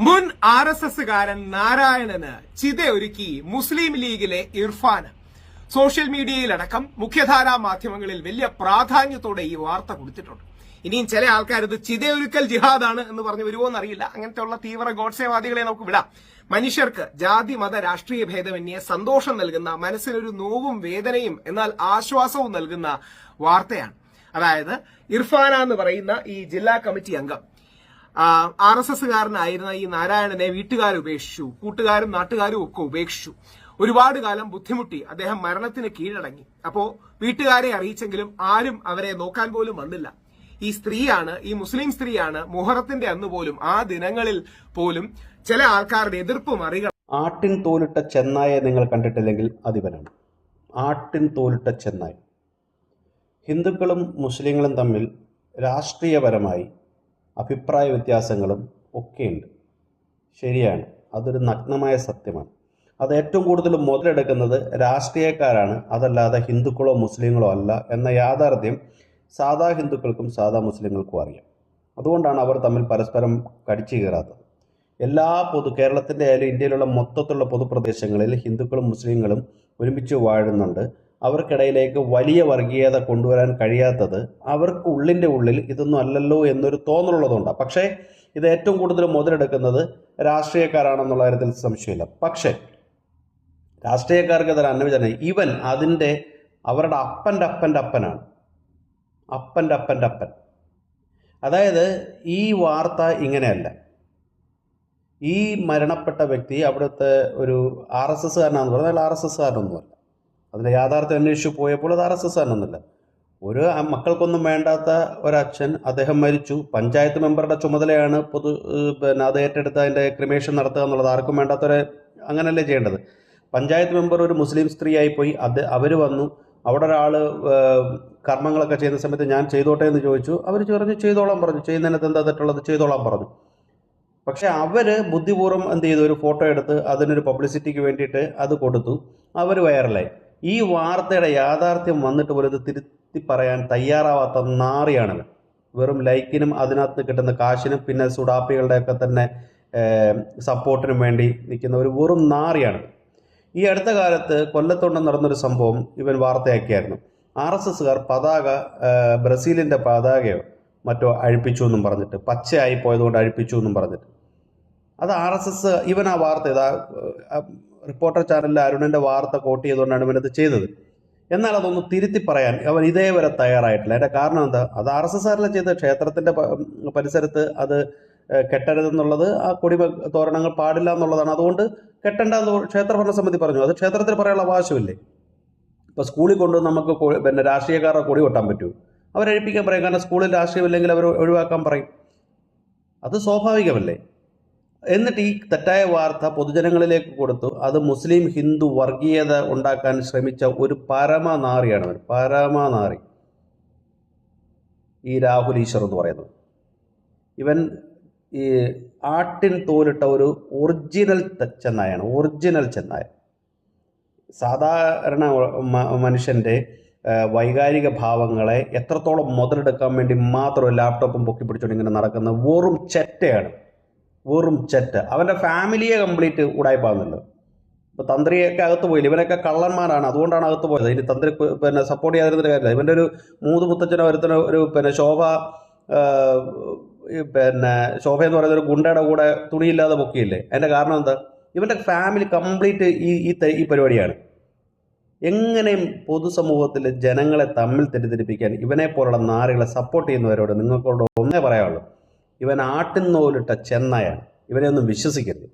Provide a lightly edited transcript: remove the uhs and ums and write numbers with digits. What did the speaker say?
മുൻ RSSകാരൻ നാരായണന് ചിതയൊരുക്കി മുസ്ലിം ലീഗിലെ ഇർഫാന്. സോഷ്യൽ മീഡിയയിലടക്കം മുഖ്യധാരാ മാധ്യമങ്ങളിൽ വലിയ പ്രാധാന്യത്തോടെ ഈ വാർത്ത കൊടുത്തിട്ടുണ്ട്. ഇനിയും ചില ആൾക്കാർ ഇത് ചിതയൊരുക്കൽ ജിഹാദാണ് എന്ന് പറഞ്ഞു വരുമോന്നറിയില്ല. അങ്ങനത്തെ ഉള്ള തീവ്ര ഗോഡ്സേവാദികളെ നമുക്ക് വിടാം. മനുഷ്യർക്ക് ജാതി മത രാഷ്ട്രീയ ഭേദമന്യേ സന്തോഷം നൽകുന്ന, മനസ്സിനൊരു നോവും വേദനയും എന്നാൽ ആശ്വാസവും നൽകുന്ന വാർത്തയാണ്. അതായത് ഇർഫാന എന്ന് പറയുന്ന ഈ ജില്ലാ കമ്മിറ്റി അംഗം RSSകാരനായിരുന്ന ഈ നാരായണനെ വീട്ടുകാർ ഉപേക്ഷിച്ചു, കൂട്ടുകാരും നാട്ടുകാരും ഒക്കെ ഉപേക്ഷിച്ചു. ഒരുപാട് കാലം ബുദ്ധിമുട്ടി അദ്ദേഹം മരണത്തിന് കീഴടങ്ങി. അപ്പോ വീട്ടുകാരെ അറിയിച്ചെങ്കിലും ആരും അവരെ നോക്കാൻ പോലും വന്നില്ല. ഈ സ്ത്രീയാണ്, ഈ മുസ്ലിം സ്ത്രീയാണ് മുഹറത്തിന്റെ അന്ന് പോലും, ആ ദിനങ്ങളിൽ പോലും ചില ആൾക്കാരുടെ എതിർപ്പ് മറികട. ആട്ടിൻ തോലിട്ട ചെന്നായെ നിങ്ങൾ കണ്ടിട്ടില്ലെങ്കിൽ അതിവനാണ്. ആട്ടിൻ തോലിട്ട ചെന്നായ. ഹിന്ദുക്കളും മുസ്ലിങ്ങളും തമ്മിൽ രാഷ്ട്രീയപരമായി അഭിപ്രായ വ്യത്യാസങ്ങളും ഒക്കെയുണ്ട്. ശരിയാണ്, അതൊരു നഗ്നമായ സത്യമാണ്. അത് ഏറ്റവും കൂടുതൽ മുതലെടുക്കുന്നത് രാഷ്ട്രീയക്കാരാണ്, അതല്ലാതെ ഹിന്ദുക്കളോ മുസ്ലിങ്ങളോ അല്ല എന്ന യാഥാർത്ഥ്യം സാധാ ഹിന്ദുക്കൾക്കും സാധാ മുസ്ലിങ്ങൾക്കും അറിയാം. അതുകൊണ്ടാണ് അവർ തമ്മിൽ പരസ്പരം കടിച്ചു കയറാത്തത്. എല്ലാ കേരളത്തിൻ്റെ ആയാലും ഇന്ത്യയിലുള്ള മൊത്തത്തിലുള്ള പൊതുപ്രദേശങ്ങളിൽ ഹിന്ദുക്കളും മുസ്ലിങ്ങളും ഒരുമിച്ച് വാഴുന്നുണ്ട്. അവർക്കിടയിലേക്ക് വലിയ വർഗീയത കൊണ്ടുവരാൻ കഴിയാത്തത് അവർക്ക് ഉള്ളിൻ്റെ ഉള്ളിൽ ഇതൊന്നും അല്ലല്ലോ എന്നൊരു തോന്നലുള്ളതുകൊണ്ടാണ്. പക്ഷേ ഇത് ഏറ്റവും കൂടുതൽ മുതലെടുക്കുന്നത് രാഷ്ട്രീയക്കാരാണെന്നുള്ള കാര്യത്തിൽ സംശയമില്ല. പക്ഷേ രാഷ്ട്രീയക്കാർക്ക് അതൊരു അന്വചനം. ഇവൻ അതിൻ്റെ അവരുടെ അപ്പൻ്റെ അപ്പനാണ്. അപ്പൻ്റെ അപ്പൻ. അതായത് ഈ വാർത്ത ഇങ്ങനെയല്ല. ഈ മരണപ്പെട്ട വ്യക്തി അവിടുത്തെ ഒരു RSSകാരനാണെന്ന് പറഞ്ഞാൽ RSSകാരനൊന്നുമല്ല. അതിൻ്റെ യാഥാർത്ഥ്യം അന്വേഷിച്ച് പോയപ്പോൾ അത് RSSകാരനൊന്നുമില്ല. ഒരു മക്കൾക്കൊന്നും വേണ്ടാത്ത ഒരച്ഛൻ, അദ്ദേഹം മരിച്ചു. പഞ്ചായത്ത് മെമ്പറുടെ ചുമതലയാണ് അത് ഏറ്റെടുത്ത് അതിൻ്റെ ക്രിമേഷൻ നടത്തുക എന്നുള്ളത്. ആർക്കും വേണ്ടാത്തവരെ അങ്ങനെയല്ലേ ചെയ്യേണ്ടത്. പഞ്ചായത്ത് മെമ്പർ ഒരു മുസ്ലിം സ്ത്രീയായി പോയി. അവർ വന്നു. അവിടെ ഒരാൾ കർമ്മങ്ങളൊക്കെ ചെയ്യുന്ന സമയത്ത് ഞാൻ ചെയ്തോട്ടെ എന്ന് ചോദിച്ചു. അവർ പറഞ്ഞു ചെയ്തോളാൻ പറഞ്ഞു. ചെയ്യുന്നതിനകത്ത് എന്താ തെറ്റുള്ളത്, ചെയ്തോളാൻ പറഞ്ഞു. പക്ഷെ അവർ ബുദ്ധിപൂർവ്വം എന്ത് ചെയ്തു, ഒരു ഫോട്ടോ എടുത്ത് അതിനൊരു പബ്ലിസിറ്റിക്ക് വേണ്ടിയിട്ട് അത് കൊടുത്തു. അവർ വൈറലായി. ഈ വാർത്തയുടെ യാഥാർത്ഥ്യം വന്നിട്ട് പോലും ഇത് തിരുത്തി പറയാൻ തയ്യാറാവാത്ത നാറിയാണവൻ. വെറും ലൈക്കിനും അതിനകത്ത് കിട്ടുന്ന കാശിനും പിന്നെ സുഡാപ്പികളുടെയൊക്കെ തന്നെ സപ്പോർട്ടിനും വേണ്ടി നിൽക്കുന്ന ഒരു വെറും നാറിയാണ്. ഈ അടുത്ത കാലത്ത് കൊല്ലത്തോണ്ട് നടന്നൊരു സംഭവം ഇവൻ വാർത്തയാക്കിയായിരുന്നു. RSSകാർ പതാക, ബ്രസീലിൻ്റെ പതാകയോ മറ്റോ അഴിപ്പിച്ചു എന്നും പറഞ്ഞിട്ട്, പച്ചയായി പോയതുകൊണ്ട് അഴിപ്പിച്ചു എന്നും പറഞ്ഞിട്ട്. അത് RSS ഇവൻ ആ വാർത്ത റിപ്പോർട്ടർ ചാനലിൽ അരുണിൻ്റെ വാർത്ത കോട്ട് ചെയ്തുകൊണ്ടാണ് ഇവനത് ചെയ്തത്. എന്നാൽ അതൊന്ന് തിരുത്തി പറയാൻ അവൻ ഇതേവരെ തയ്യാറായിട്ടില്ല. അതിൻ്റെ കാരണം എന്താ? അത് RSSകാരല്ല ചെയ്ത. ക്ഷേത്രത്തിൻ്റെ പരിസരത്ത് അത് കെട്ടരുതെന്നുള്ളത്, ആ കൊടി തോരണങ്ങൾ പാടില്ല എന്നുള്ളതാണ്. അതുകൊണ്ട് കെട്ടണ്ടെന്ന് ക്ഷേത്ര ഭരണസമിതി പറഞ്ഞു. അത് ക്ഷേത്രത്തിൽ പറയാനുള്ള അവകാശമില്ലേ? ഇപ്പോൾ സ്കൂളിൽ കൊണ്ട് നമുക്ക് പിന്നെ രാഷ്ട്രീയക്കാരുടെ കൊടി കൊട്ടാൻ പറ്റുമോ? അവരഴിപ്പിക്കാൻ പറയും. കാരണം സ്കൂളിൽ രാഷ്ട്രീയമില്ലെങ്കിൽ അവർ ഒഴിവാക്കാൻ പറയും. അത് സ്വാഭാവികമല്ലേ? എന്നിട്ട് ഈ തെറ്റായ വാർത്ത പൊതുജനങ്ങളിലേക്ക് കൊടുത്തു. അത് മുസ്ലിം ഹിന്ദു വർഗീയത ഉണ്ടാക്കാൻ ശ്രമിച്ച ഒരു പരമനാറിയാണ് അവൻ. പരമനാറി ഈ രാഹുൽ ഈശ്വർ എന്ന് പറയുന്നത്. ഇവൻ ഈ ആട്ടിൻ തോലിട്ട ഒരു ഒറിജിനൽ ചെന്നായാണ്. ഒറിജിനൽ ചെന്നായ. സാധാരണ മനുഷ്യൻ്റെ വൈകാരിക ഭാവങ്ങളെ എത്രത്തോളം മുതലെടുക്കാൻ വേണ്ടി മാത്രം ലാപ്ടോപ്പും പൊക്കി പിടിച്ചുകൊണ്ട് ഇങ്ങനെ നടക്കുന്ന വെറും ചെറ്റയാണ്. വെറും ചെറ്റ. അവൻ്റെ ഫാമിലിയെ കംപ്ലീറ്റ് ഉടായിപ്പാകുന്നുണ്ട്. ഇപ്പോൾ തന്ത്രിയൊക്കെ അകത്ത് പോയില്ല. ഇവനൊക്കെ കള്ളന്മാരാണ്, അതുകൊണ്ടാണ് അകത്ത് പോയത്. ഇനി തന്ത്രി പിന്നെ സപ്പോർട്ട് ചെയ്യാതിരുന്നൊരു കാര്യമില്ല. ഇവൻ്റെ ഒരു മുത്തച്ഛനോ ഒരുത്തനോ ഒരു പിന്നെ ശോഭ എന്ന് പറയുന്ന ഒരു ഗുണ്ടയുടെ കൂടെ തുണിയില്ലാതെ പൊക്കിയില്ലേ? അതിൻ്റെ കാരണം എന്താ? ഇവൻ്റെ ഫാമിലി കംപ്ലീറ്റ് ഈ പരിപാടിയാണ്. എങ്ങനെയും പൊതുസമൂഹത്തിൽ ജനങ്ങളെ തമ്മിൽ തെറ്റിദ്ധരിപ്പിക്കാൻ ഇവനെ പോലുള്ള നാറികളെ സപ്പോർട്ട് ചെയ്യുന്നവരോട് നിങ്ങൾക്കോട് ഒന്നേ പറയാനുള്ളൂ. ഇവൻ ആട്ടിൻ തോലിട്ട ചെന്നായാണ്. ഇവനെ ഒന്നും വിശ്വസിക്കരുത്.